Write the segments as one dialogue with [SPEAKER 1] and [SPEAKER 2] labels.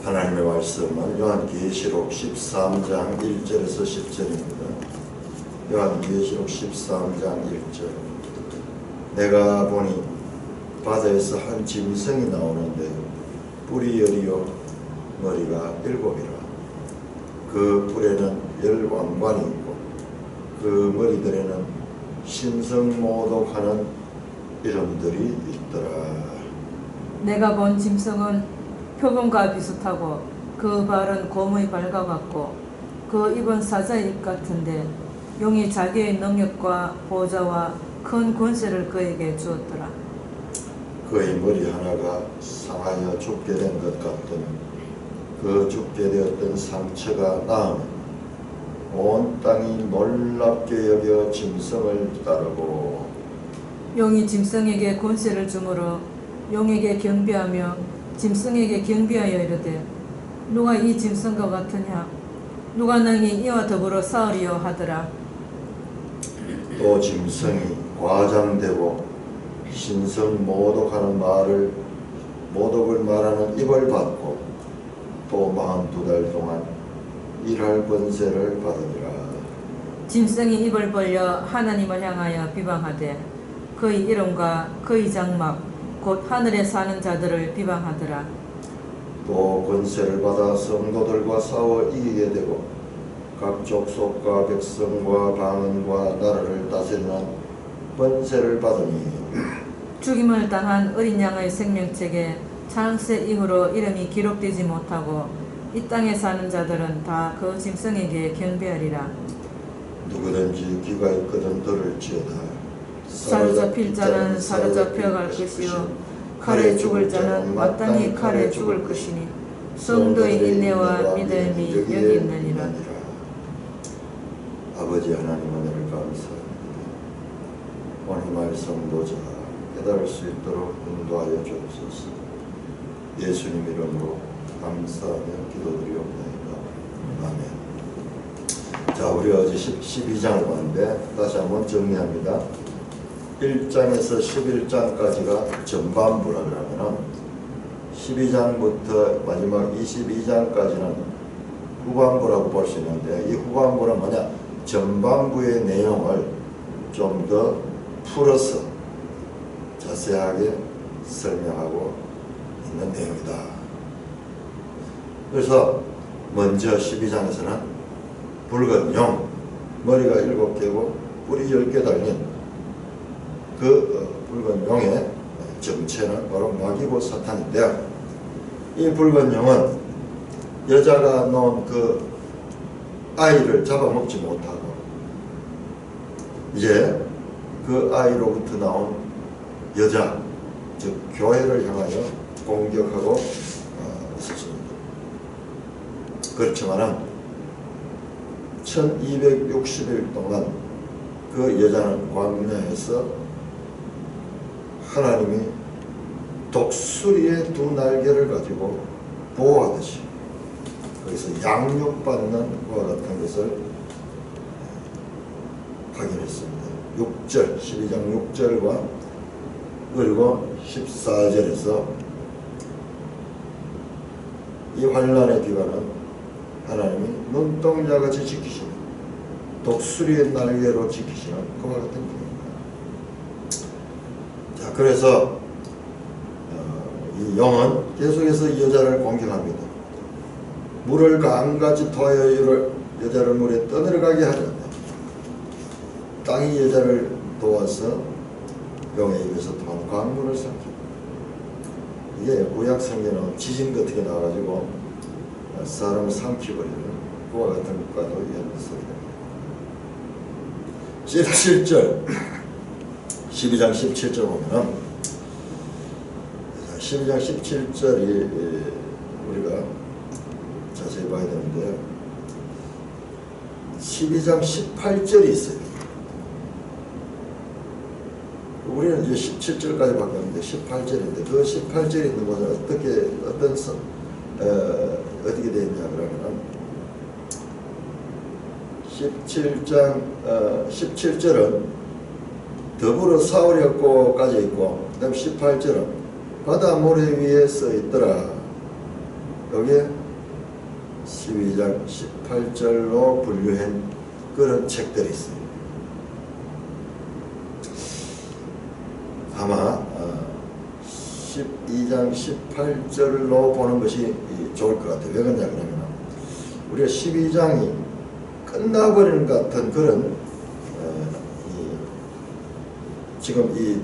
[SPEAKER 1] 하나님의 말씀은 요한계시록 13장 1절에서 10절입니다. 요한계시록 13장 1절. 내가 보니 바다에서 한 짐승이 나오는데 뿔이 열이요 머리가 7이라. 그 뿔에는 10왕관이 있고 그 머리들에는 신성모독하는 이름들이 있더라.
[SPEAKER 2] 내가 본 짐승은 표범과 비슷하고 그 발은 곰의 발과 같고 그 입은 사자의 입 같은데 용이 자기의 능력과 보좌와 큰 권세를 그에게 주었더라.
[SPEAKER 1] 그의 머리 하나가 상하여 죽게 된 것 같더니 그 죽게 되었던 상처가 나으면 온 땅이 놀랍게 여겨 짐승을 따르고
[SPEAKER 2] 용이 짐승에게 권세를 주므로 용에게 경배하며 짐승에게 경배하여 이르되 누가 이 짐승과 같으냐 누가 능히 이와 더불어 싸우리요 하더라.
[SPEAKER 1] 또 짐승이 과장되고 신성 모독하는 모독을 말하는 입을 받고 또 42달 동안 일할 권세를 받으리라.
[SPEAKER 2] 짐승이 입을 벌려 하나님을 향하여 비방하되 그의 이름과 그의 장막 곧 하늘에 사는 자들을 비방하더라.
[SPEAKER 1] 또 권세를 받아 성도들과 싸워 이기게 되고 각 족속과 백성과 방언과 나라를 다스리는 권세를 받으니
[SPEAKER 2] 죽임을 당한 어린 양의 생명책에 창세 이후로 이름이 기록되지 못하고 이 땅에 사는 자들은 다 그 짐승에게 경배하리라.
[SPEAKER 1] 누구든지 귀가 있거든 들을지어다.
[SPEAKER 2] 사로잡힐 자는 사로잡혀 갈 것이요 칼에 죽을 자는 마땅히 칼에 죽을 것이니 성도의 인내와 믿음이 여기 있느니라.
[SPEAKER 1] 아버지 하나님 은혜를 감사합니다. 오늘 말씀 보자 깨달을 수 있도록 인도하여 주옵소서. 예수님 이름으로 감사하며 기도드리옵나이다. 아멘. 자, 우리 어제 12장을 봤는데 다시 한번 정리합니다. 1장에서 11장까지가 전반부라 그러면은 12장부터 마지막 22장까지는 후반부라고 볼 수 있는데 이 후반부는 뭐냐? 전반부의 내용을 좀 더 풀어서 자세하게 설명하고 있는 내용이다. 그래서 먼저 12장에서는 붉은 용, 머리가 7개고 뿔이 10개 달린 그 붉은 용의 정체는 바로 마귀고 사탄인데요. 이 붉은 용은 여자가 놓은 그 아이를 잡아먹지 못하고 이제 그 아이로부터 나온 여자, 즉 교회를 향하여 공격하고 있었습니다. 그렇지만은 1260일 동안 그 여자는 광야에서 하나님이 독수리의 2 날개를 가지고 보호하듯이 거기서 양육받는 것과 같은 것을 확인했습니다. 6절, 12장 6절과 그리고 14절에서 이 환란의 기간은 하나님이 눈동자같이 지키시는 독수리의 날개로 지키시는 그와 같은 분입니다. 자, 그래서 이 용은 계속해서 이 여자를 공격합니다. 물을 강같이 토하여 여자를 물에 떠내려가게 하는데 땅이 여자를 도와서 용의 입에서 통한 광물을 삼킵니다. 이게 구약 성경은 지진 같은 게 나와가지고 사람을 삼키버리는 그와 같은 것과도 연결됩니다. 17절 12장 17절 보면 12장 17절이 우리가 자세히 봐야 되는데 12장 18절이 있어요. 우리는 이제 17절까지 바꿨는데 18절인데 그 18절에 있는 것은 어떻게 되어 있냐 그러면 17장 17절은 더불어 싸우려고까지 있고 그 다음 18절은 바다 모래 위에 써 있더라. 여기에 12장 18절로 분류한 그런 책들이 있어요. 아마 12장 18절로 보는 것이 좋을 것 같아요. 왜 그러냐 그러면 우리가 12장이 끝나버리는 것 같은 그런 지금 이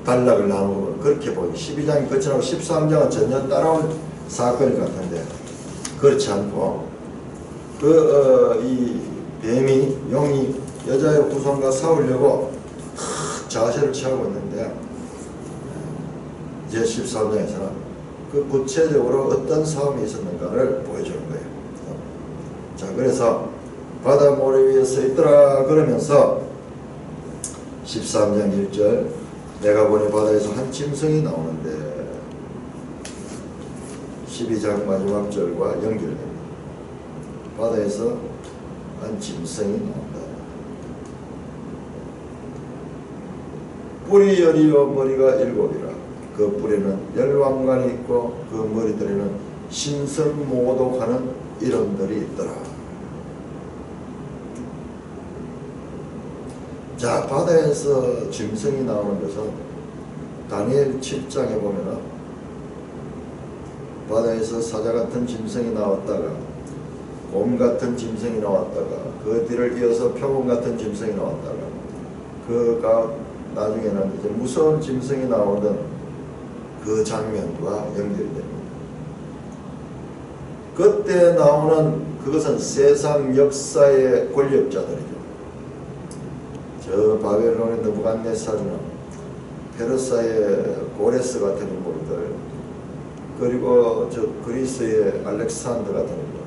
[SPEAKER 1] 단락을 나누고 그렇게 보니 12장이 끝이라고 13장은 전혀 따라올 사건일 것 같은데 그렇지 않고 이 뱀이 용이 여자의 후손과 싸우려고 자세를 취하고 있는데 이제 13장에서는 그 구체적으로 어떤 싸움이 있었는가를 보여주는 거예요. 자, 그래서 바다 모래 위에 서 있더라 그러면서 13장 1절 내가 보니 바다에서 한 짐승이 나오는데 12장 마지막 절과 연결됩니다. 바다에서 한 짐승이 나온다. 뿔이 10이요 머리가 7이라. 그 뿔에는 열왕관이 있고 그 머리들에는 신성모독하는 이름들이 있더라. 자, 바다에서 짐승이 나오는 것은 다니엘 7장에 보면은 바다에서 사자 같은 짐승이 나왔다가 곰 같은 짐승이 나왔다가 그 뒤를 이어서 표범 같은 짐승이 나왔다가 그가 나중에는 이제 무서운 짐승이 나오던 그 장면과 연결됩니다. 그때 나오는 그것은 세상 역사의 권력자들이죠. 저 바벨론의 느부갓네살이나 페르사의 고레스 같은 인물들, 그리고 저 그리스의 알렉산더 같은 인물,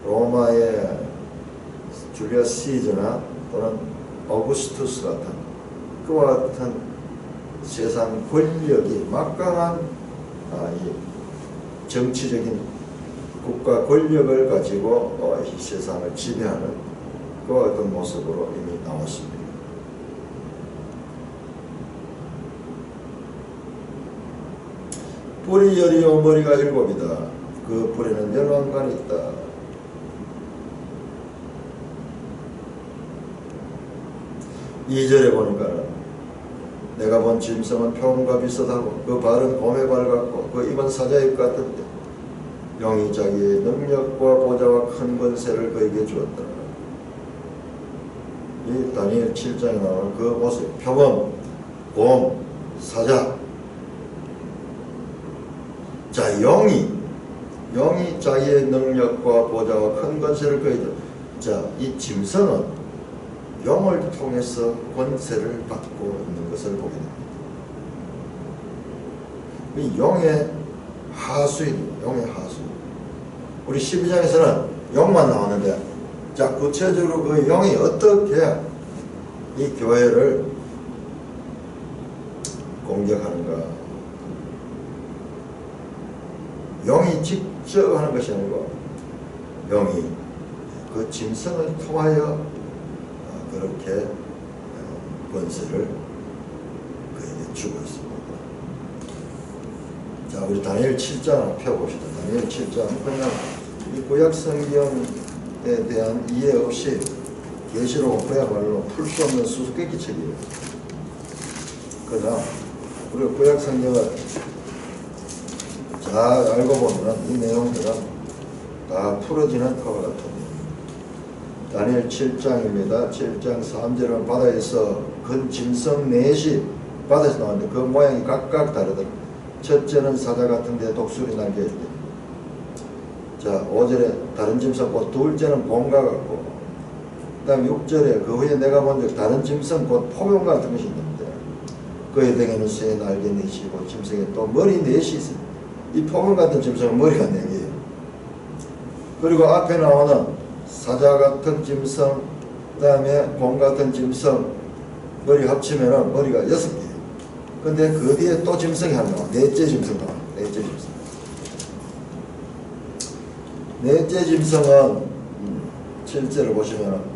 [SPEAKER 1] 로마의 줄리아스 시저나 또는 어구스투스 같은 그와 같은 세상 권력이 막강한 이 정치적인 국가 권력을 가지고 이 세상을 지배하는 그와 같은 모습으로 이미 나왔습니다. 뿔이 10이요 머리가 7이다. 그 뿔에는 열왕관이 있다. 이 절에 보니까 내가 본 짐승은 표범과 비슷하고 그 발은 곰의 발 같고 그 입은 사자의 입 같은데 영이 자기의 능력과 보좌와 큰 권세를 그에게 주었더라. 이 다니엘 7장에 나오는 그 모습, 표범, 곰, 사자. 자, 영이 자기의 능력과 보좌와 큰 권세를 그에게 자, 이 짐승은 영을 통해서 권세를 받고 있는 것을 보게 됩니다. 이 영의 하수입니다. 영의 하수. 우리 12장에서는 영만 나오는데 자, 구체적으로 그 영이 어떻게 이 교회를 공격하는가. 영이 직접 하는 것이 아니고 영이 그 짐승을 통하여 그렇게 권세를 그에게 주고 있습니다. 자, 우리 다니엘 7장 펴봅시다. 다니엘 7장 그냥 이 구약 성경에 대한 이해 없이 계시록은 그야말로 풀 수 없는 수수께끼 책이에요. 그러나 우리가 구약 성경을 잘 알고 보면 이 내용들은 다 풀어지는 것과 같습니다. 다니엘 7장입니다. 7장 3절은 바다에서 큰 짐승 넷이 바다에서 나왔는데 그 모양이 각각 다르더라. 첫째는 사자 같은데 독수리 날개 있대. 자, 5절에 다른 짐승 곧 둘째는 곰과 같고 그 다음 6절에 그 후에 내가 본 적 다른 짐승 곧 포용 같은 것이 있는데 그의 등에는 새 날개 넷이 있고 짐승에 또 머리 넷이 있습니다. 이 포용 같은 짐승은 머리가 4개예요. 그리고 앞에 나오는 사자 같은 짐승, 그 다음에 곰 같은 짐승, 머리 합치면 머리가 6개예요. 근데 그 뒤에 또 짐승이 하나 나와. 넷째 짐승 나와. 넷째 짐승. 넷째 짐승은 7절을 보시면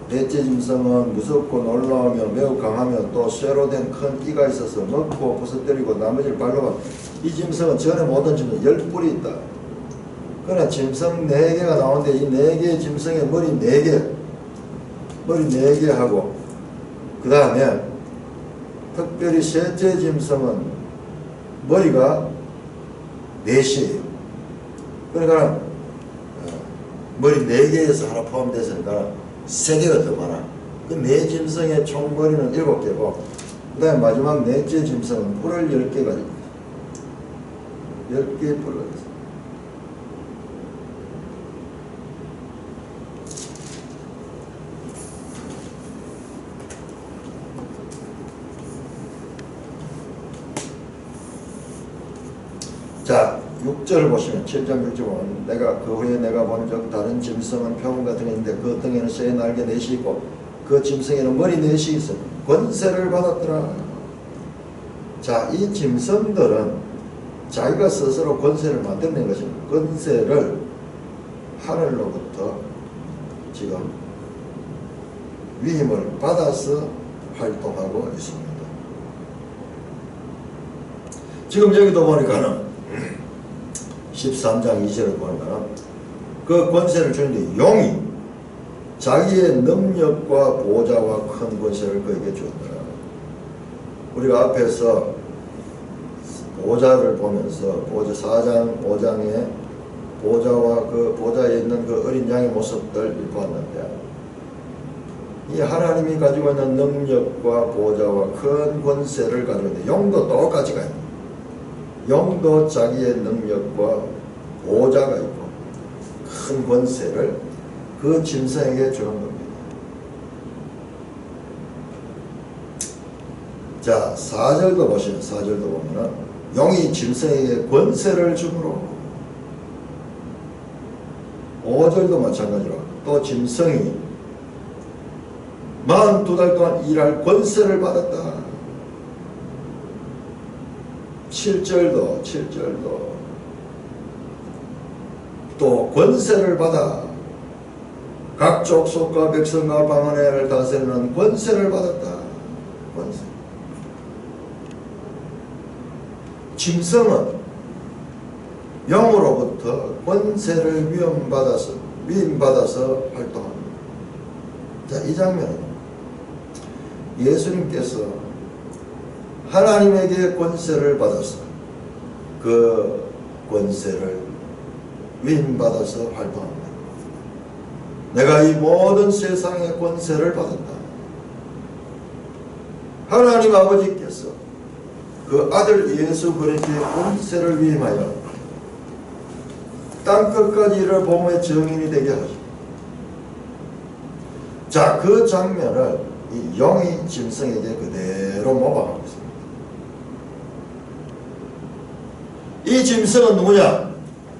[SPEAKER 1] 넷째 짐승은 무섭고 놀라우며 매우 강하며 또 쇠로 된 큰 이가 있어서 먹고 부서뜨리고 나머지를 발로 이 이 짐승은 전에 모든 짐승 10뿔이 있다. 그러나 짐승 4개가 나오는데 이 4개의 짐승의 머리 4개, 머리 4개 하고, 그 다음에 특별히 셋째 짐승은 머리가 4시예요. 그러니까 머리 4개에서 하나 포함돼서니까 3개가 더 많아. 그 4짐승의 총 머리는 7개고, 그 다음에 마지막 넷째 짐승은 뿔을 10개 가지고 있어요. 10개의 뿔을 가지고 있어요. 자, 6절을 보시면 7장 6절 보면 내가 그 후에 내가 본 적 다른 짐승은 표범 같은 게 있는데 그 등에는 쇠의 날개 4시 있고 그 짐승에는 머리 4시 있어 권세를 받았더라. 자, 이 짐승들은 자기가 스스로 권세를 만들어낸 것입니다. 권세를 하늘로부터 지금 위임을 받아서 활동하고 있습니다. 지금 여기도 보니까는 13장 2절을 보니까 그 권세를 주는데 용이 자기의 능력과 보좌와 큰 권세를 그에게 주었더라. 우리가 앞에서 보좌를 보면서 보좌 4장 5장에 보좌와 그 보좌에 있는 그 어린 양의 모습들 보았는데 이 하나님이 가지고 있는 능력과 보좌와 큰 권세를 가지고 있는데 용도 똑같이 가요. 용도 자기의 능력과 보좌가 있고 큰 권세를 그 짐승에게 주는 겁니다. 자, 4절도 보시면 4절도 보면은 용이 짐승에게 권세를 주므로 5절도 마찬가지로 또 짐승이 42달 동안 일할 권세를 받았다. 7절도 또 권세를 받아 각 족속과 백성과 방언을 다스리는 권세를 받았다. 권세. 짐승은 영으로부터 권세를 위임받아서 활동합니다. 자, 이 장면은 예수님께서 하나님에게 권세를 받아서 그 권세를 위임받아서 활동합니다. 내가 이 모든 세상의 권세를 받았다. 하나님 아버지께서 그 아들 예수 그리스도의 권세를 위임하여 땅끝까지 이를 복음의 증인이 되게 하십니다. 자, 그 장면을 이 용이 짐승에게 그대로 모방하고 있습니다. 이 짐승은 누구냐?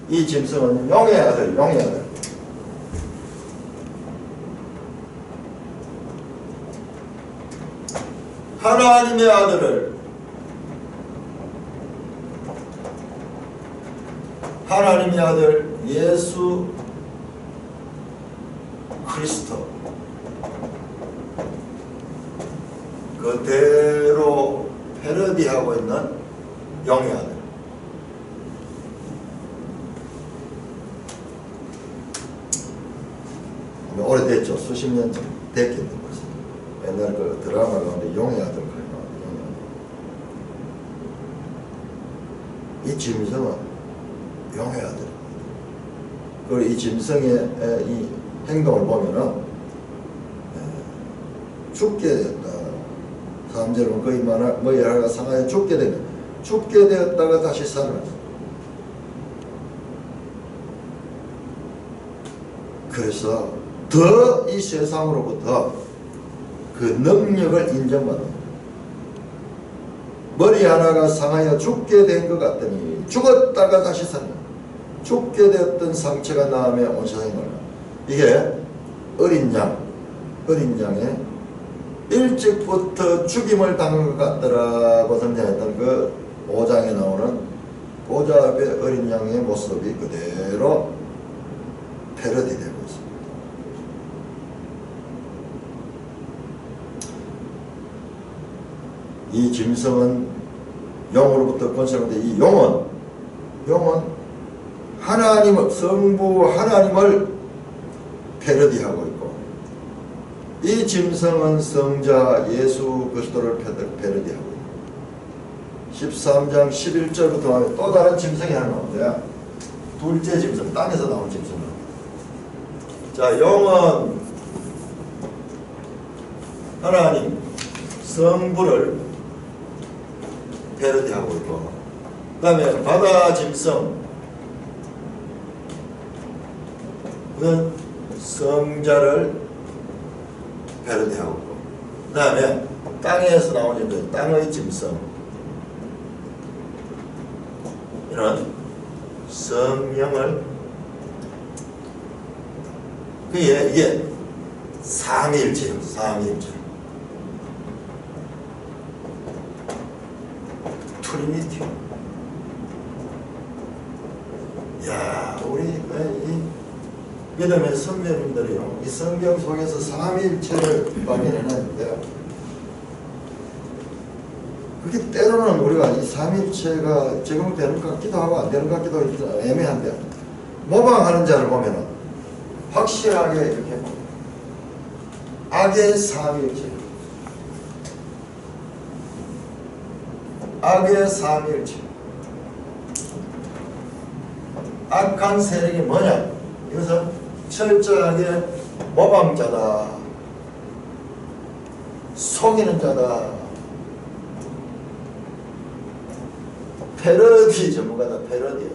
[SPEAKER 1] 이 짐승은 용의 아들, 용의 아들. 하나님의 아들을 하나님의 아들 예수 그리스도 그대로 패러디하고 있는 용의 아들. 오래됐죠. 수십 년 됐겠는 거죠. 옛날 그 드라마 가운데 용의 아들 그래요. 이 짐승은 용의 아들. 그리고 이 짐승의 이 행동을 보면은 죽게 되었다. 3절은 거의 뭐에 하나가 상하여 죽게 되면 죽게 되었다가 다시 살아났어. 그래서 더 이 세상으로부터 그 능력을 인정받는 머리 하나가 상하여 죽게 된 것 같더니 죽었다가 다시 살아났어. 죽게 되었던 상처가 나음에 온 세상에 올라. 이게 어린 양의 일찍부터 죽임을 당한 것 같더라고 등장했던 그 5장에 나오는 보좌 앞에 어린 양의 모습이 그대로 패러디되고 있습니다. 이 짐승은 영으로부터 권세를 받는데 이 영은 하나님을, 성부 하나님을 패러디하고 있고, 이 짐승은 성자 예수 그리스도를 패러디하고 있고, 13장 11절부터 하면 또 다른 짐승이 하나 나오는데, 둘째 짐승, 땅에서 나온 짐승은, 자, 영은 하나님 성부를 패러디하고 있고, 그 다음에 바다 짐승은 성자를 패러디하고 있고, 그 다음에 땅에서 나온 짐승, 땅의 짐승, 이런 성령을, 이게 삼위일체예요. 삼위일체, 트리니티. 야, 우리 이 믿음의 선배님들이요, 이 성경 속에서 삼위일체를 발견해냈는데, 그게 때로는 우리가 이 삼위일체가 적용되는 것 같기도 하고 안 되는 것 같기도 하고 애매한데, 모방하는 자를 보면은 확실하게 이렇게 악의 삼위일체, 악의 삼위일체, 악한 세력이 뭐냐? 이것은 철저하게 모방자다, 속이는 자다, 패러디 전문가다. 패러디,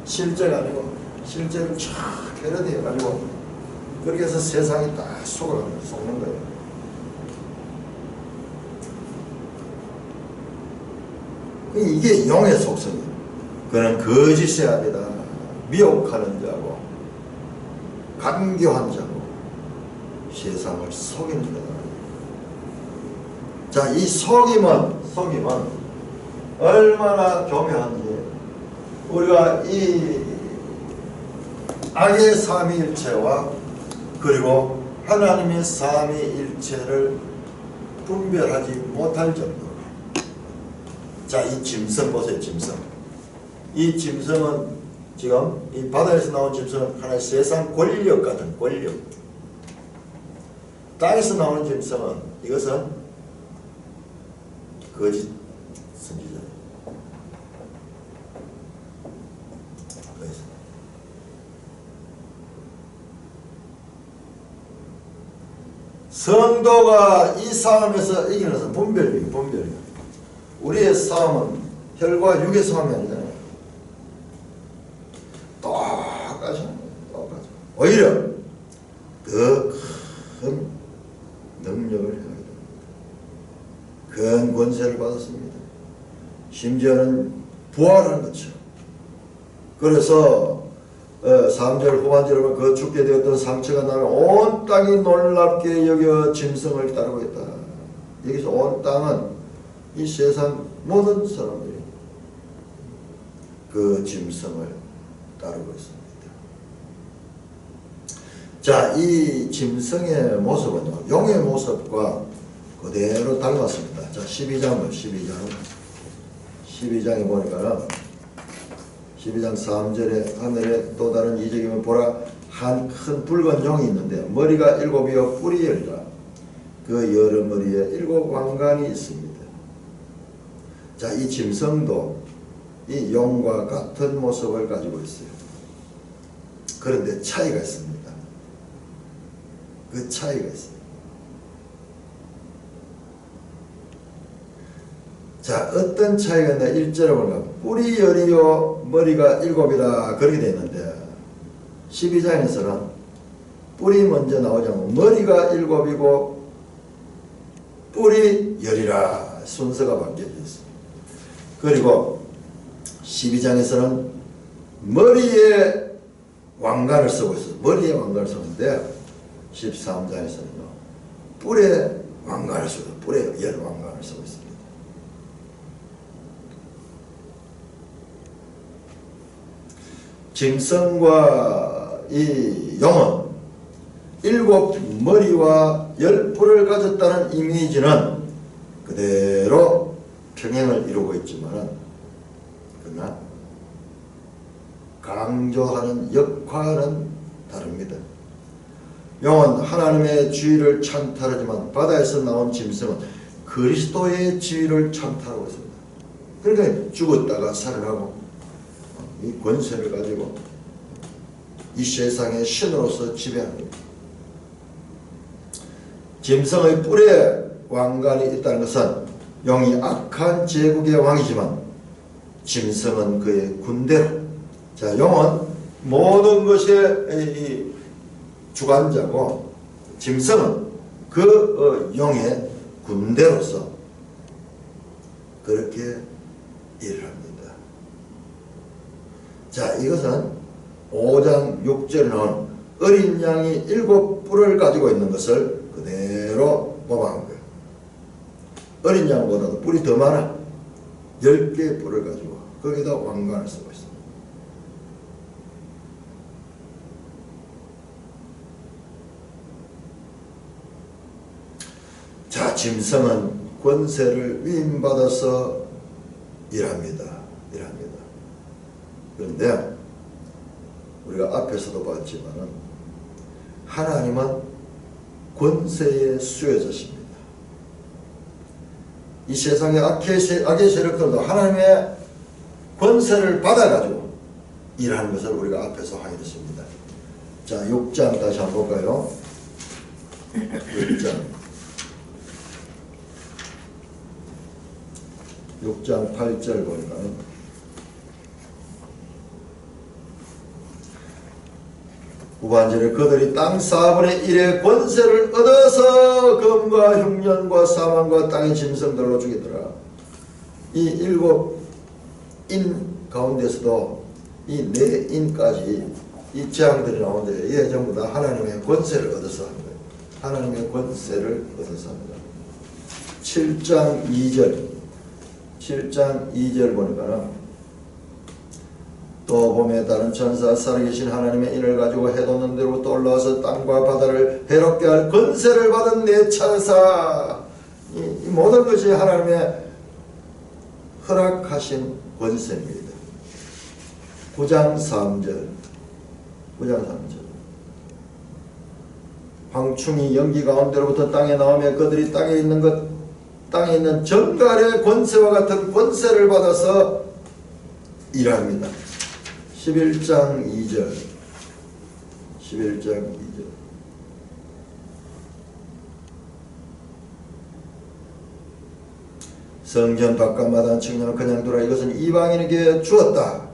[SPEAKER 1] 실제가 아니고 실제를 쫙 패러디해가지고 그렇게 해서 세상이 다 속는 거예요. 이게 용의 속성이에요. 그는 거짓의 아비다, 미혹하는 자고 간교한 자고 세상을 속이는 자다. 자, 이 속임은 얼마나 교묘한지, 우리가 이 악의 삼위일체와 그리고 하나님의 삼위일체를 분별하지 못할 정도로. 자, 이 짐승 보세요. 짐승. 이 짐승은 지금 이 바다에서 나온 짐승은 하나의 세상 권력 같은 권력. 땅에서 나오는 짐승은 이것은 거짓 선지자예요. 성도가 이 싸움에서 이기는 것은 분별이에요. 우리의 싸움은 혈과 육의 싸움이 아니잖아요. 똑같이. 오히려 더 큰 능력을 해야 됩니다. 큰 권세를 받았습니다. 심지어는 부활한 거죠. 그래서 3절 후반절에 보면 그 죽게 되었던 상처가 나면 온 땅이 놀랍게 여겨 짐승을 따르고 있다. 여기서 온 땅은 이 세상 모든 사람들이 그 짐승을 따르고 있습니다. 자, 이 짐승의 모습은요, 용의 모습과 그대로 닮았습니다. 자, 12장에 보니까 12장 3절에 하늘에 또 다른 이적이면 보라, 한 큰 붉은 용이 있는데 머리가 7이요 뿔이 10이라. 그 여러 머리에 7 왕관이 있습니다. 자, 이 짐승도 이 용과 같은 모습을 가지고 있어요. 그런데 차이가 있습니다. 그 차이가 있어요. 자, 어떤 차이가 있나? 1절에 보면 뿔이 10이요 머리가 7이라 그렇게 되어 있는데, 12장에서는 뿔이 먼저 나오지 않고 머리가 7이고 뿔이 10이라 순서가 바뀌어져 있습니다. 그리고 12장에서는 머리에 왕관을 쓰고 있어요. 머리에 왕관을 쓰는데 13장에서는요 뿔에 왕관을 쓰고, 뿔에 10 왕관을 쓰고 있습니다. 짐승과 이 용은 7 머리와 10 뿔을 가졌다는 이미지는 그대로 평행을 이루고 있지만 그러나 강조하는 역할은 다릅니다. 영은 하나님의 지위를 찬탈하지만 바다에서 나온 짐승은 그리스도의 지위를 찬탈하고 있습니다. 그러니까 죽었다가 살아나고 이 권세를 가지고 이 세상의 신으로서 지배합니다. 짐승의 뿔에 왕관이 있다는 것은 영이 악한 제국의 왕이지만 짐승은 그의 군대로, 자, 영은 모든 것의 주관자고 짐승은 그 영의 군대로서 그렇게 일을 합니다. 자, 이것은 5장 6절에 나온 어린 양이 7뿔을 가지고 있는 것을 그대로 모방한 거예요. 어린 양보다도 뿔이 더 많아. 10개의 뿔을 가지고 거기다 왕관을 쓰고 있습니다. 자, 짐승은 권세를 위임받아서 일합니다. 그런데 우리가 앞에서도 봤지만 하나님은 권세의 수혜자십니다. 이 세상의 악의 세력들도 하나님의 권세를 받아가지고 일하는 것을 우리가 앞에서 확인했습니다. 자, 6장 다시 한번 볼까요? 6장 8절 보면 후반절에 그들이 땅 4분의 1의 권세를 얻어서 검과 흉년과 사망과 땅의 짐승들로 죽이더라. 이 7인 가운데서도 이 4인까지 이 재앙들이 나오는데 이게 전부 다 하나님의 권세를 얻어서 합니다. 하나님의 권세를 얻어서 합니다. 7장 2절 보니까 또 봄에 다른 천사 살아계신 하나님의 인을 가지고 해돋는 데로부터 올라와서 땅과 바다를 해롭게 할 권세를 받은 네 천사, 이 모든 것이 하나님의 허락하신 권세입니다. 9장 3절 황충이 연기 가운데로부터 땅에 나오며 그들이 땅에 있는 정갈의 권세와 같은 권세를 받아서 일합니다. 11장 2절 성전 바깥마다 측량을 그냥 두라. 이것은 이방인에게 주었다.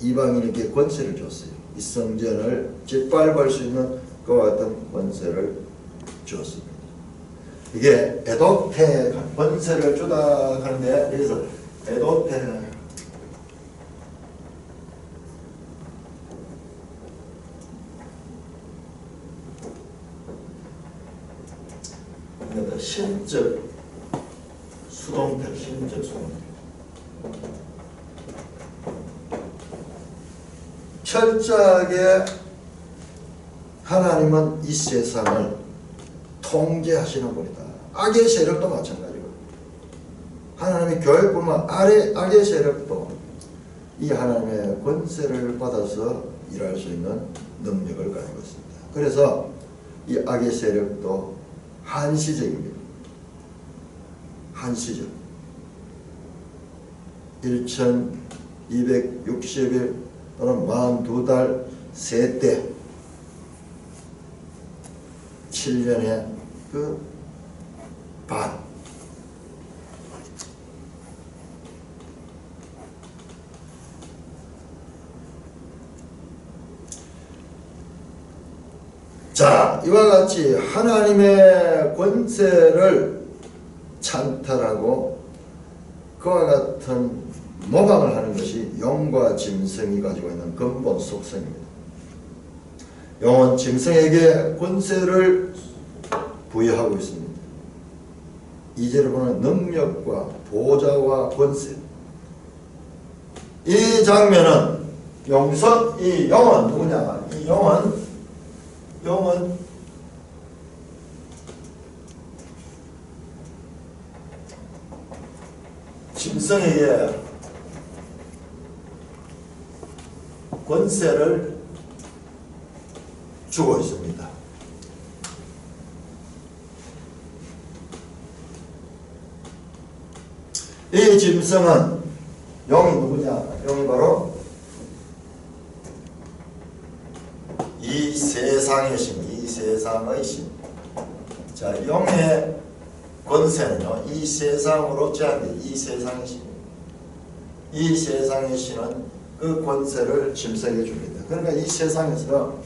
[SPEAKER 1] 이방인에게 권세를 줬어요. 이 성전을 짓밟을 수 있는 그와 같은 권세를 주었습니다. 이게 에도테 권세를 주다 하는데 여기서 에도테는 신적 수동태, 철저하게 하나님은 이 세상을 통제하시는 분이다. 악의 세력도 마찬가지고 하나님의 교회뿐만 악의 세력도 이 하나님의 권세를 받아서 일할 수 있는 능력을 가지고 있습니다. 그래서 이 악의 세력도 한시적입니다. 한시적. 1260일 또는 42달 세때 7년의 그 반. 자, 이와 같이 하나님의 권세를 찬탈하고 그와 같은 모방을 하는 것이 영과 짐승이 가지고 있는 근본 속성입니다. 영은 짐승에게 권세를 부여하고 있습니다. 2절을 보면 능력과 보좌와 권세. 이 장면은 이 영은 누구냐? 이 영은 짐승에게 권세를 주고 있습니다. 이 짐승은 영이 누구냐? 영이 바로 이 세상의 신, 이 세상의 신. 자, 영의 권세는요, 이 세상으로 제한돼. 이 세상의 신. 이 세상의 신은 그 권세를 짐승에게 줍니다. 그러니까 이 세상에서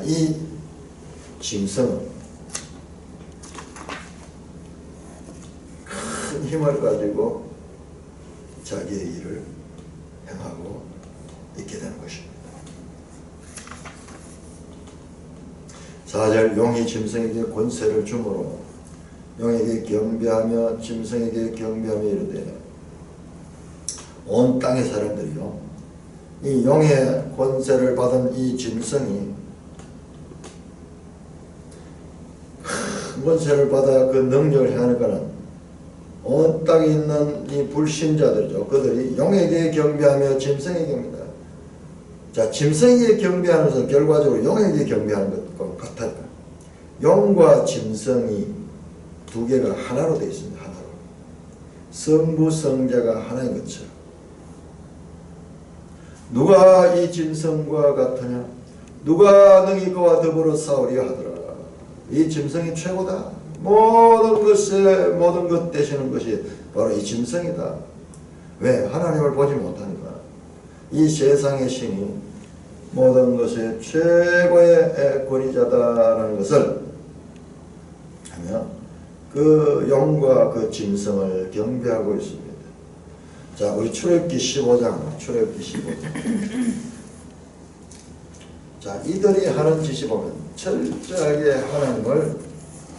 [SPEAKER 1] 이 짐승은 큰 힘을 가지고 자기의 일을 행하고 있게 되는 것입니다. 4절 용이 짐승에게 권세를 주므로 용에게 경배하며 짐승에게 경배하며 이르되 온 땅의 사람들이요 이 용의 권세를 받은 이 짐승이 큰 권세를 받아 그 능력을 행하는 것은 온 땅에 있는 이 불신자들이죠. 그들이 용에게 경배하며 짐승에게 경배한다. 자, 짐승에게 경배하는 것은 결과적으로 용에게 경배하는 것과 같아요. 용과 짐승이 두 개가 하나로 되어 있습니다. 하나로. 성부 성자가 하나인 것처럼. 누가 이 짐승과 같으냐? 누가 능히 그와 더불어 싸우려 하더라. 이 짐승이 최고다. 모든 것 되시는 것이 바로 이 짐승이다. 왜? 하나님을 보지 못하니까. 이 세상의 신이 모든 것의 최고의 권위자다라는 것을 하며 그 용과 그 짐승을 경배하고 있습니다. 자, 우리 출애굽기 15장. 자, 이들이 하는 짓이 보면 철저하게 하나님을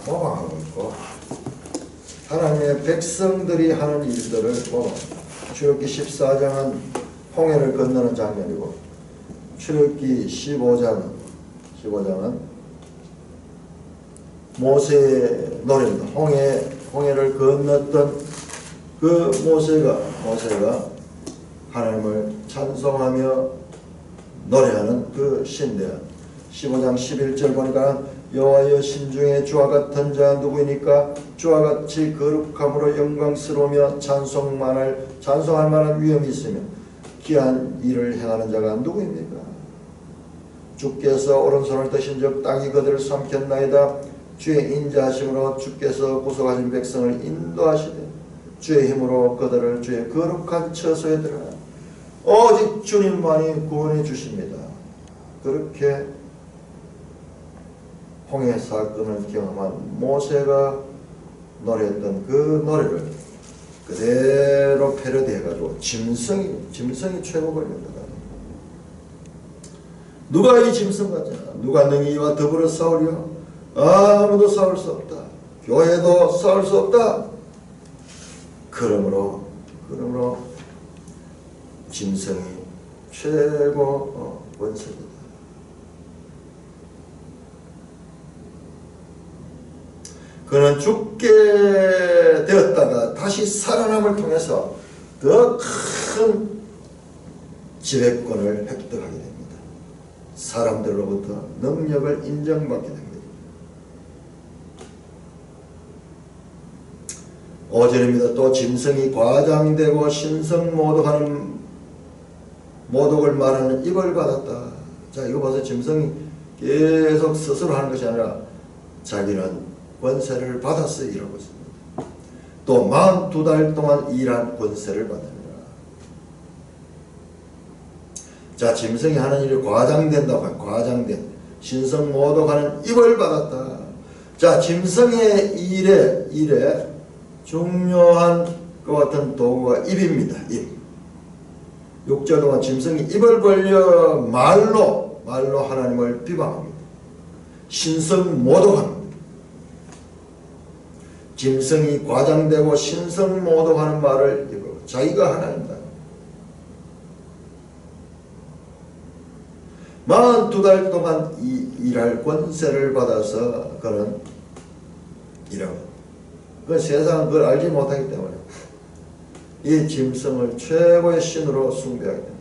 [SPEAKER 1] 모방하고 있고 하나님의 백성들이 하는 일들을 모방합니다. 출애굽기 14장은 홍해를 건너는 장면이고 출애굽기 15장은 모세의 노래입니다. 홍해를 건넜던 그 모세가 하나님을 찬송하며 노래하는 그 신대한 15장 11절 보니까 여호와여 신중에 주와 같은 자 누구이니까? 주와 같이 거룩함으로 영광스러우며 찬송할 만한 위엄이 있으며 귀한 일을 행하는 자가 누구입니까? 주께서 오른손을 드신 적 땅이 그들을 삼켰나이다. 주의 인자하심으로 주께서 구속하신 백성을 인도하시되 주의 힘으로 그들을 주의 거룩한 처소에 들어가 오직 주님만이 구원해 주십니다. 그렇게 홍해 사건을 경험한 모세가 노래했던 그 노래를 그대로 패러디해가지고 짐승이 최고 권위입니다. 누가 이 짐승 같냐? 누가 능히 이와 더불어 싸우려? 아무도 싸울 수 없다. 교회도 싸울 수 없다. 그러므로 짐승이 최고 권세입니다. 그는 죽게 되었다가 다시 살아남을 통해서 더 큰 지배권을 획득하게 됩니다. 사람들로부터 능력을 인정받게 됩니다. 5절입니다. 또 짐승이 과장되고 신성모독을 말하는 입을 받았다. 자, 이거 봐서 짐승이 계속 스스로 하는 것이 아니라 자기는 권세를 받았어 이러고 있습니다. 또 42달 동안 일한 권세를 받습니다. 자, 짐승이 하는 일이 과장된다고 해요. 과장된. 신성모독하는 입을 받았다. 자, 짐승의 일에 중요한 것 같은 도구가 입입니다. 입. 6절 동안 짐승이 입을 벌려 말로 하나님을 비방합니다. 신성모독합니다. 짐승이 과장되고 신성모독하는 말을 입어 자기가 하나님이다. 42달 동안 일할 권세를 받아서 그는 일하고 그 세상은 그걸 알지 못하기 때문에 이 짐승을 최고의 신으로 숭배하게 됩니다.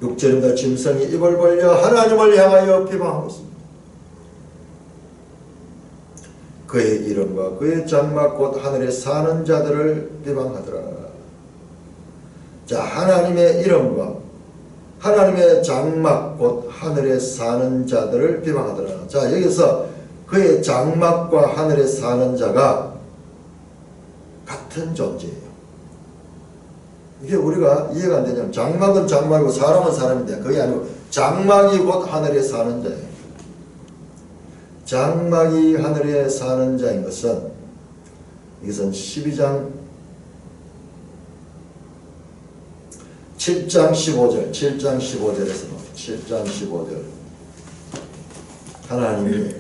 [SPEAKER 1] 6절입니다. 짐승이 입을 벌려 하나님을 향하여 비방하고 있습니다. 그의 이름과 그의 장막 곧 하늘에 사는 자들을 비방하더라. 자, 하나님의 이름과 하나님의 장막 곧 하늘에 사는 자들을 비방하더라. 자, 여기서 그의 장막과 하늘에 사는 자가 같은 존재예요. 이게 우리가 이해가 안 되냐면, 장막은 장막이고 사람은 사람인데 그게 아니고 장막이 곧 하늘에 사는 자예요. 장막이 하늘에 사는 자인 것은, 이것은 12장 7장 15절에서 7장 15절 하나님이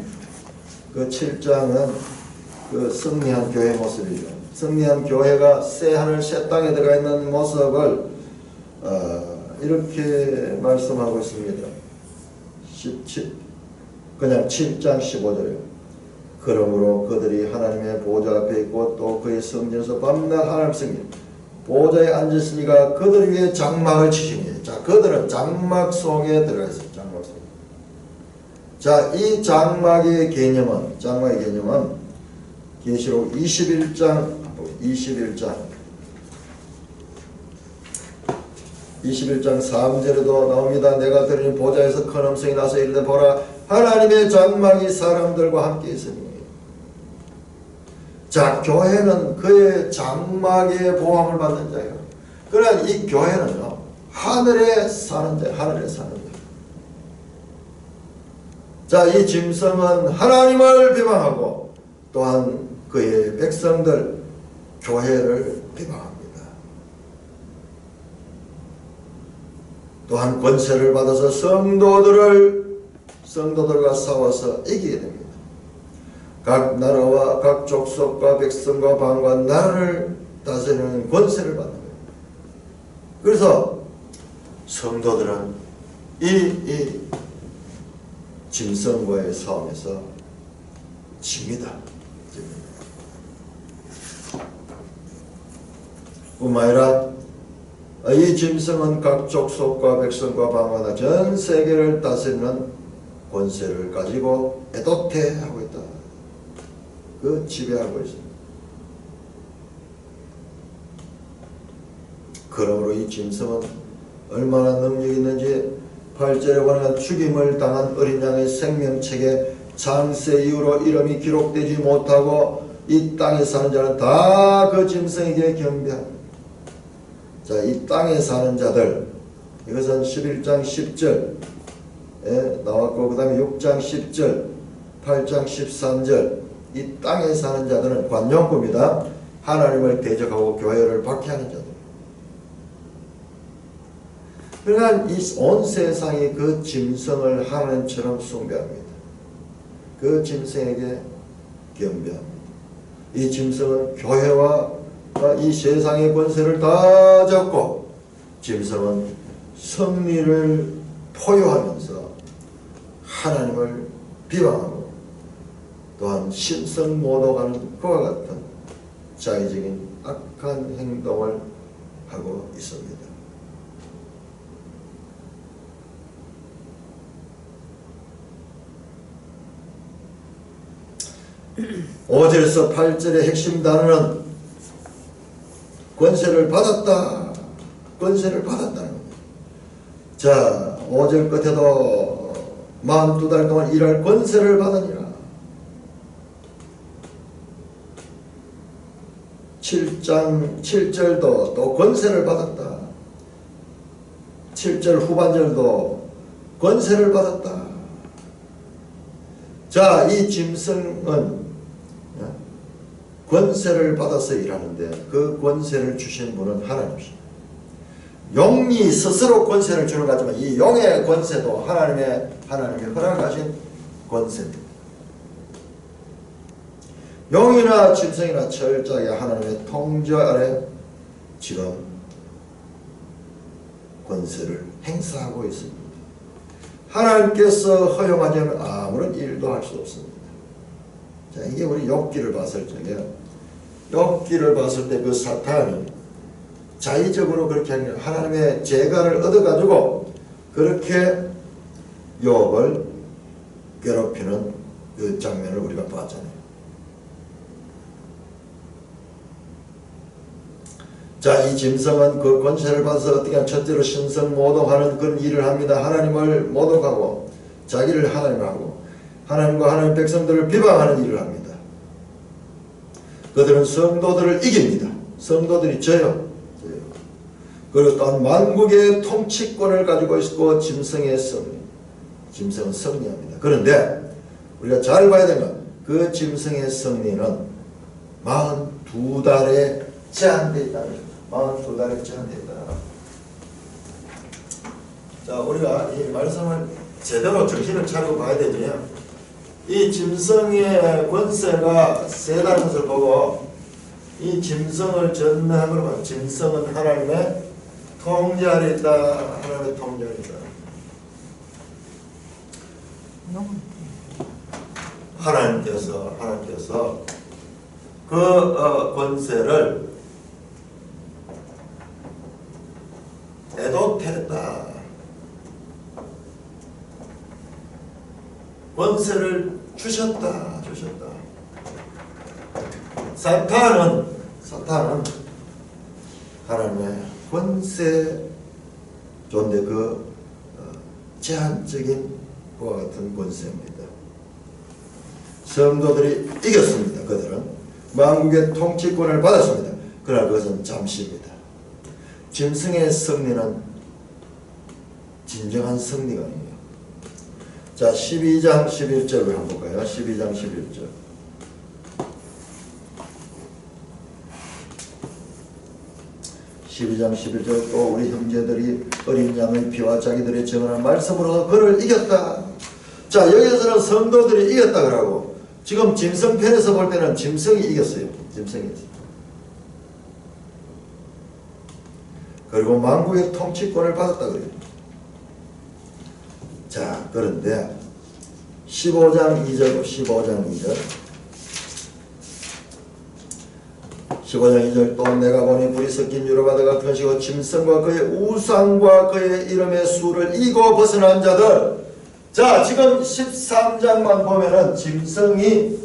[SPEAKER 1] 그 7장은 그 승리한 교회 모습이죠. 승리한 교회가 새 하늘 새 땅에 들어가 있는 모습을 이렇게 말씀하고 있습니다. 그냥 7장 15절이에요. 그러므로 그들이 하나님의 보좌 앞에 있고 또 그의 성전에서 밤낮 하나님 승리 보좌에 앉았으니까 그들 위에 장막을 치시니. 자, 그들은 장막 속에 들어가 있어요. 장막 속에. 자, 이 장막의 개념은 계시록 21장 3절에도 나옵니다. 내가 들으니 보좌에서 큰 음성이 나서 이르되 보라 하나님의 장막이 사람들과 함께 있으니. 자, 교회는 그의 장막의 보호함을 받는 자예요. 그러나 이 교회는요, 하늘에 사는 자. 자, 이 짐승은 하나님을 비방하고 또한 그의 백성들, 교회를 비방합니다. 또한 권세를 받아서 성도들과 싸워서 이기게 됩니다. 각 나라와 각 족속과 백성과 방과 나라를 다스리는 권세를 받는 거예요. 그래서 성도들은 이 짐승과의 싸움에서 집니다. 뿐만 아니라 이 짐승은 각 족속과 백성과 방언과 전 세계를 다스리는 권세를 가지고 애도태하고 있다. 그 지배하고 있습니다. 그러므로 이 짐승은 얼마나 능력이 있는지 8절에 보면 죽임을 당한 어린 양의 생명책에 창세 이후로 이름이 기록되지 못하고 이 땅에 사는 자는 다 그 짐승에게 경배합니다. 자, 이 땅에 사는 자들, 이것은 11장 10절에 나왔고 그 다음에 6장 10절 8장 13절 이 땅에 사는 자들은 관용구입니다. 하나님을 대적하고 교회를 박해하는 자들. 그러니까 이 온 세상이 그 짐승을 하나님처럼 숭배합니다. 그 짐승에게 경배합니다. 이 짐승은 교회와 이 세상의 권세를 다 잡고 짐승은 승리를 포효하면서 하나님을 비방하고 또한 신성모독하는 그와 같은 자의적인 악한 행동을 하고 있습니다. (5절에서) 8절의 핵심 단어는 권세를 받았다. 권세를 받았다는 겁니다. 자, 5절 끝에도 42달 동안 일할 권세를 받으니라. 7장 7절도 또 권세를 받았다. 7절 후반절도 권세를 받았다. 자, 이 짐승은 권세를 받아서 일하는데 그 권세를 주신 분은 하나님이십니다. 용이 스스로 권세를 주는 것 같지만 이 용의 권세도 하나님이 허락하신 권세입니다. 용이나 짐승이나 철저하게 하나님의 통제 아래 지금 권세를 행사하고 있습니다. 하나님께서 허용하지 않으면 아무런 일도 할 수 없습니다. 자, 이게 우리 욥기를 봤을 적에 욥기를 봤을 때 그 사탄이 자의적으로 그렇게 하는 거예요. 하나님의 재간을 얻어가지고 그렇게 욥을 괴롭히는 그 장면을 우리가 봤잖아요. 자, 이 짐승은 그 권세를 받아서 어떻게 하면 첫째로 신성 모독하는 그런 일을 합니다. 하나님을 모독하고 자기를 하나님하고 하나님과 하나님 백성들을 비방하는 일을 합니다. 그들은 성도들을 이깁니다. 성도들이 져요. 그리고 또한 만국의 통치권을 가지고 있고 짐승은 승리합니다. 그런데 우리가 잘 봐야 되는 건 그 짐승의 승리는 42달에 제한되어 있다는 거죠. 42달에 제한되어 있다. 자, 우리가 이 말씀을 제대로 정신을 차리고 봐야 되죠. 이 짐승의 권세가 세다는 것을 보고 이 짐승을 전능함으로 봐요. 짐승은 하나님의 통제 아래 있다. 하나님의 통제 아래 있다. 하나님께서 그 권세를 애도했다. 권세를 주셨다. 사탄은 하나님의 권세 존재 제한적인 그와 같은 권세입니다. 성도들이 이겼습니다. 그들은 만국의 통치권을 받았습니다. 그러나 그것은 잠시입니다. 짐승의 승리는 진정한 승리가 아니에요. 자, 12장 11절을 한번 볼까요? 12장 11절. 12장 11절 또 우리 형제들이 어린 양의 피와 자기들의 정언한 말씀으로 그를 이겼다. 자, 여기서는 성도들이 이겼다 그러고 지금 짐승편에서 볼 때는 짐승이 이겼어요. 짐승이 이겼어요. 그리고 만국의 통치권을 받았다 그래요. 자, 그런데 15장 2절 15장 2절 또 내가 보니 불이 섞인 유로바다 같은 것이고 짐승과 그의 우상과 그의 이름의 수를 이고 벗어난 자들. 자, 지금 13장만 보면은 짐승이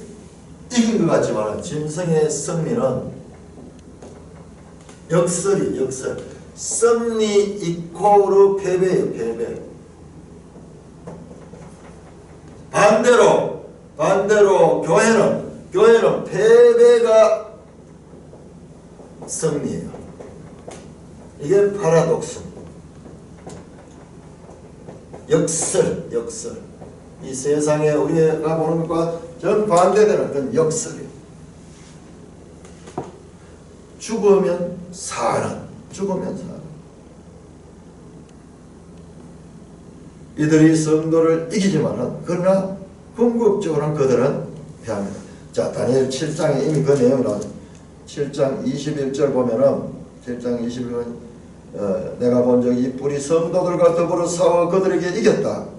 [SPEAKER 1] 이긴 것 같지만 짐승의 승리는 역설. 승리 이코르 패배예요. 패배. 반대로 교회는 패배가 승리예요. 이게 파라독스. 역설. 이 세상에 우리가 보는 것과 정반대되는 그런 역설이에요. 죽으면 사는. 이들이 성도를 이기지만은 그러나 궁극적으로는 그들은 패합니다. 자, 다니엘 7장에 이미 그 내용이 나와요. 7장 21절 보면은 7장 21절 내가 본 적이 이 뿔이 성도들과 더불어 싸워 그들에게 이겼다.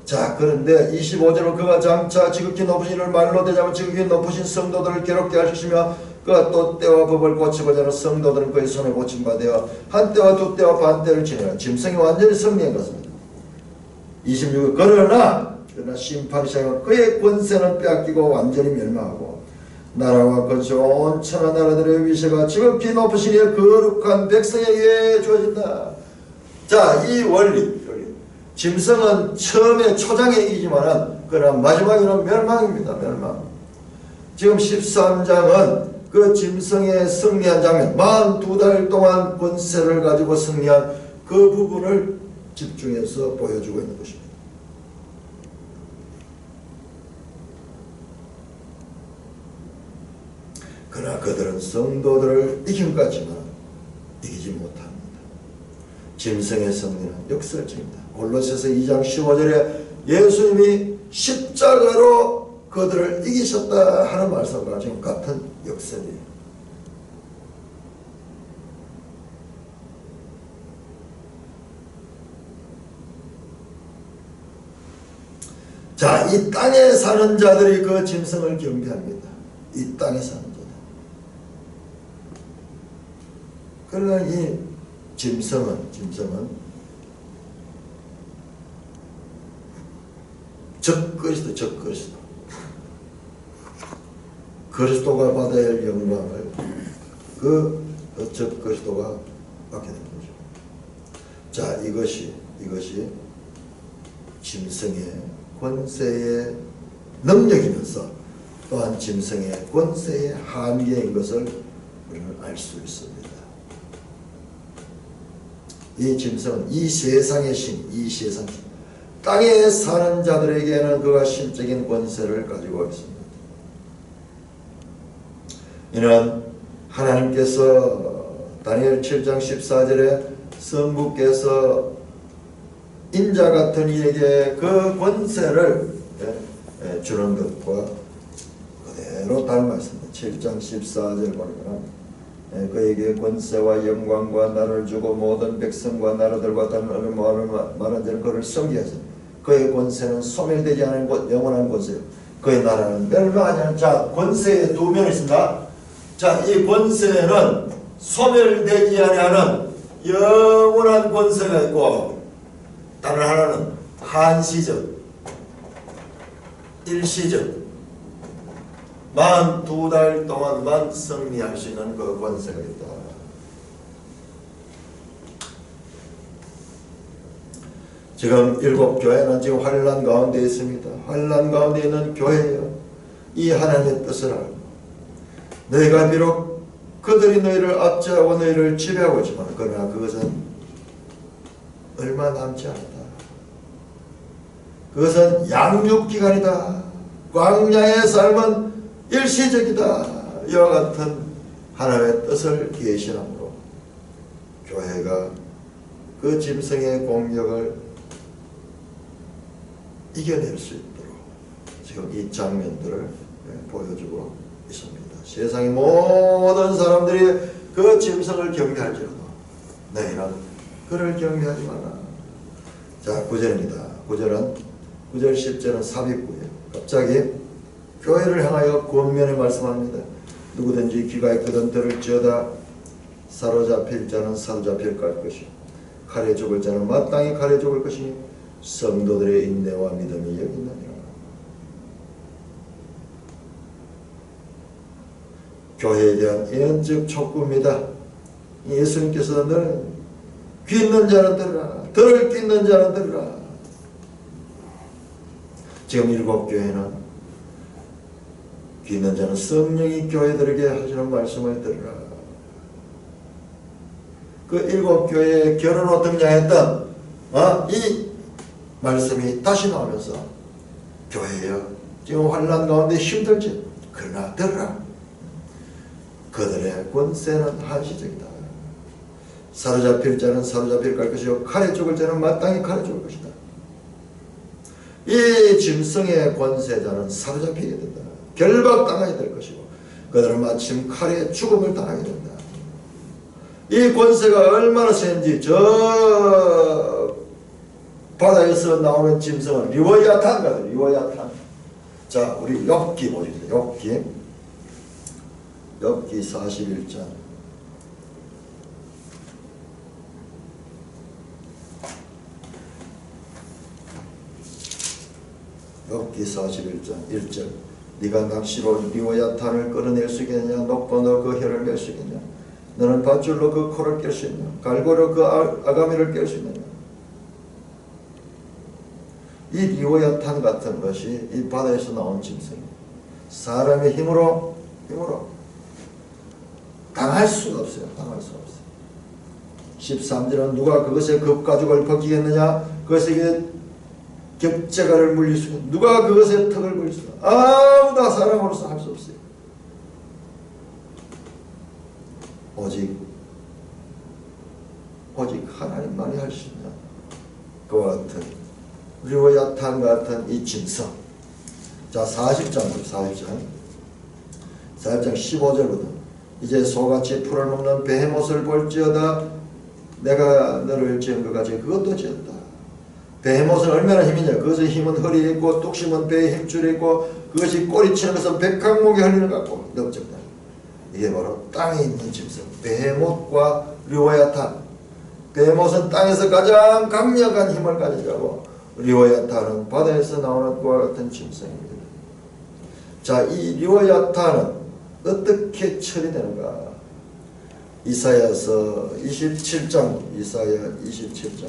[SPEAKER 1] 자, 그런데 25절은 그가 장차 지극히 높으신 이를 말로 대자면 지극히 높으신 성도들을 괴롭게 하시며 그가 또 때와 법을 고치고자 하는 성도들은 그의 손에 고침바 되어 한 때와 두 때와 반 때를 지내라. 짐승이 완전히 승리한 것입니다. 26절 그러나 심판이 시작하면 그의 권세는 빼앗기고 완전히 멸망하고 나라와 건축 온 천하 나라들의 위세가 지극히 높으신 이의 거룩한 백성에게 주어진다. 자, 이 원리 짐승은 처음에 초장에 이기지만 그러나 마지막에는 멸망입니다. 멸망. 지금 13장은 그 짐승의 승리한 장면 42달 동안 권세를 가지고 승리한 그 부분을 집중해서 보여주고 있는 것입니다. 그러나 그들은 성도들을 이긴 것 같지만 이기지 못합니다. 짐승의 승리는 역설적입니다. 골로새서 2장 15절에 예수님이 십자가로 그들을 이기셨다 하는 말씀과 지금 같은 역설이에요. 자, 이 땅에 사는 자들이 그 짐승을 경배합니다. 이 땅에 사는 자들. 그러나 이 짐승은 적그리스도, 적그리스도. 그리스도가 받아야 할 영광을 그 적그리스도가 받게 된 거죠. 자, 이것이 짐승의 권세의 능력이면서 또한 짐승의 권세의 한계인 것을 우리는 알 수 있습니다. 이 짐승은 이 세상의 신, 이 세상 신, 땅에 사는 자들에게는 그가 신적인 권세를 가지고 있습니다. 이는 하나님께서 다니엘 7장 14절에 성부께서 인자 같은 이에게 그 권세를 주는 것과 그대로 닮았습니다. 7장 14절 보니까 그에게 권세와 영광과 나를 주고 모든 백성과 나라들과 다른 말한 자는 그를 섬기게 하시니 그의 권세는 소멸되지 않은 것 영원한 권세요. 그의 나라는 멸망하지 않은. 자, 권세에 두 면이 있습니다. 자, 이 권세는 소멸되지 아니하는 영원한 권세가 있고 다른 하나는 한시적, 일시적 42달 동안만 승리할 수 있는 그 권세가 있다. 지금 7교회는 지금 환난 가운데 있습니다. 환난 가운데 있는 교회예요. 이 하나님의 뜻을 알고 너희가 비록 그들이 너희를 압제하고 너희를 지배하고 있지만 그러나 그것은 얼마 남지 않았다. 그것은 양육기간이다. 광야의 삶은 일시적이다. 이와 같은 하나님의 뜻을 계시함으로 교회가 그 짐승의 공격을 이겨낼 수 있도록 지금 이 장면들을 보여주고 있습니다. 세상의 모든 사람들이 그 짐승을 경배할지라도 너희는 그를 경배하지 마라. 자, 9절입니다. 9절 10절은 삽입구예요. 갑자기 교회를 향하여 권면에 말씀합니다. 누구든지 귀가 있거든 들을지어다. 사로잡힐 자는 사로잡힐 것이요 칼에 죽을 자는 마땅히 칼에 죽을 것이니 성도들의 인내와 믿음이 여기 있느니라. 교회에 대한 예언적 촉구입니다. 예수님께서 너는 귀 있는 자는 들으라. 들을 귀 있는 자는 들으라. 지금 7교회는 귀 있는 자는 성령이 교회들에게 하시는 말씀을 들으라. 그 7교회에 결혼 후 등장했던 이 말씀이 다시 나오면서 교회여 지금 환난 가운데 힘들지 그러나 들으라. 그들의 권세는 한시적이다. 사로잡힐 자는 사로잡힐 갈 것이요 칼에 죽을 자는 마땅히 칼에 죽을 것이다. 이 짐승의 권세자는 사로잡히게 된다. 결박당하게 될 것이고 그들은 마침 칼에 죽음을 당하게 된다. 이 권세가 얼마나 센지 저 바다에서 나오는 짐승은 리워야탄거든. 리워야탄. 자, 우리 욥기 보시죠. 욥기 41장. 욥기 41장 1절. 네가 낚시로 리워야탄을 끌어낼 수 있겠느냐? 녹번으로 그 혀를 맬 수 있겠느냐? 너는 밧줄로 그 코를 깰 수 있느냐? 갈고로 그 아가미를 깰 수 있느냐? 이 리워야탄 같은 것이 이 바다에서 나온 짐승입니다. 사람의 힘으로 당할 수가 없어요. 당할 수 없어요. 13절은 누가 그것의 급가죽을 벗기겠느냐? 그것에게 겹제가를 물릴 수 있는 누가 그것의 턱을 물릴 수 있는 아무도 사람으로서 할 수 없어요. 오직 하나님만이 할 수 있는 그와 같은 리워야탄 같은 이 짐승. 자, 40장 15절부터 이제 소같이 풀을 먹는 베헤못을 볼지어다. 내가 너를 지은 것 같이 그것도 지었다. 베헤못은 얼마나 힘이냐. 그것의 힘은 허리에 있고 뚝심은 배에 힘줄에 있고 그것이 꼬리치는 것은 백항목에 흘리는 것 같고 넓적다. 이게 바로 땅에 있는 짐승 베헤못과 리오야탄. 베헤못은 땅에서 가장 강력한 힘을 가지고 리오야탄은 바다에서 나오는 그와 같은 짐승입니다. 자, 이 리오야탄은 어떻게 처리되는가? 이사야서 27장, 이사야 27장.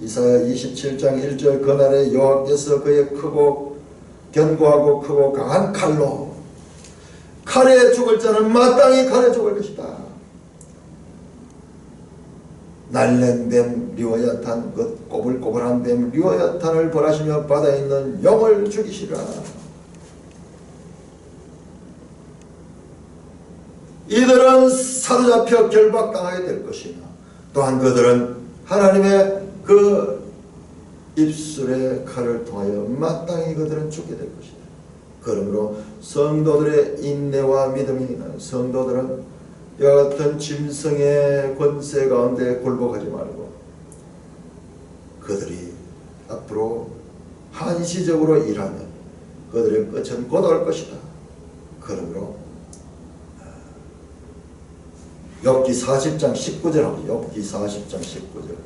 [SPEAKER 1] 이사야 27장 1절 그날에 여호와께서 그의 크고 견고하고 크고 강한 칼로 칼에 죽을 자는 마땅히 칼에 죽을 것이다. 날랜 뱀 리오야탄 그 꼬불꼬불한 뱀 리오야탄을 벌하시며 바다에 있는 용을 죽이시라. 이들은 사로잡혀 결박당하게 될 것이며 또한 그들은 하나님의 그 입술의 칼을 통하여 마땅히 그들은 죽게 될 것이다. 그러므로 성도들의 인내와 믿음이 있는 성도들은 이와 같은 짐승의 권세 가운데 굴복하지 말고 그들이 앞으로 한시적으로 일하면 그들의 끝은 곧 올 것이다. 그러므로 욥기 40장 19절 하고 욥기 40장 19절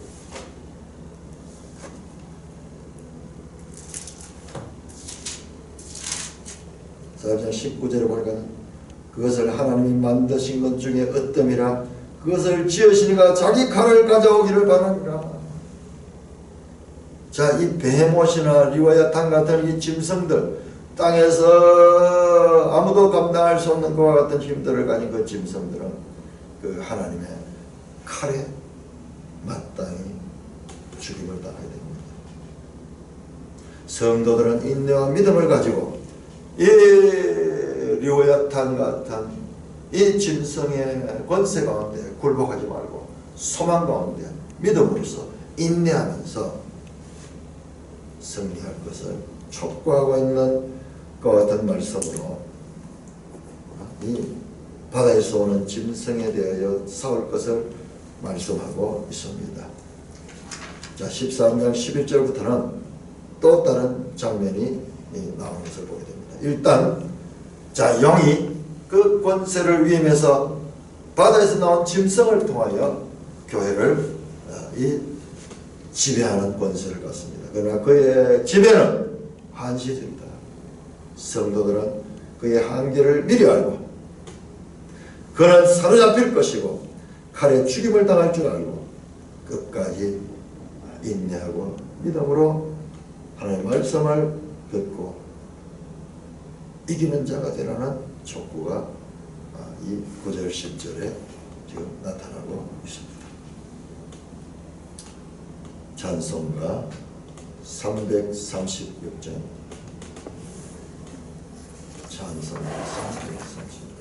[SPEAKER 1] 40장 19절에 보니까 그것을 하나님이 만드신 것 중에 어뜸이라 그것을 지으시니가 자기 칼을 가져오기를 바랍니다. 자, 이 베헤못이나 리오야탄 같은 이 짐승들 땅에서 아무도 감당할 수 없는 그와 같은 힘들을 가진 그 짐승들은 그 하나님의 칼에 마땅히 죽임을 당하게 됩니다. 성도들은 인내와 믿음을 가지고 이 리오야탄 같은 이 짐승의 권세 가운데 굴복하지 말고 소망 가운데 믿음으로써 인내하면서 승리할 것을 촉구하고 있는 것 같은 말씀으로 이 바다에서 오는 짐승에 대하여 싸울 것을 말씀하고 있습니다. 자, 13장 11절부터는 또 다른 장면이 나오는 것을 보게 됩니다. 일단 자, 영이 그 권세를 위임해서 바다에서 나온 짐승을 통하여 교회를 지배하는 권세를 갖습니다. 그러나 그의 지배는 한시적이다. 성도들은 그의 한계를 미리 알고 그는 사로잡힐 것이고 칼에 죽임을 당할 줄 알고 끝까지 인내하고 믿음으로 하나님의 말씀을 듣고 이기는 자가 되라는 촉구가 이 9절 10절에 지금 나타나고 있습니다. 찬송가 336장 찬송가 336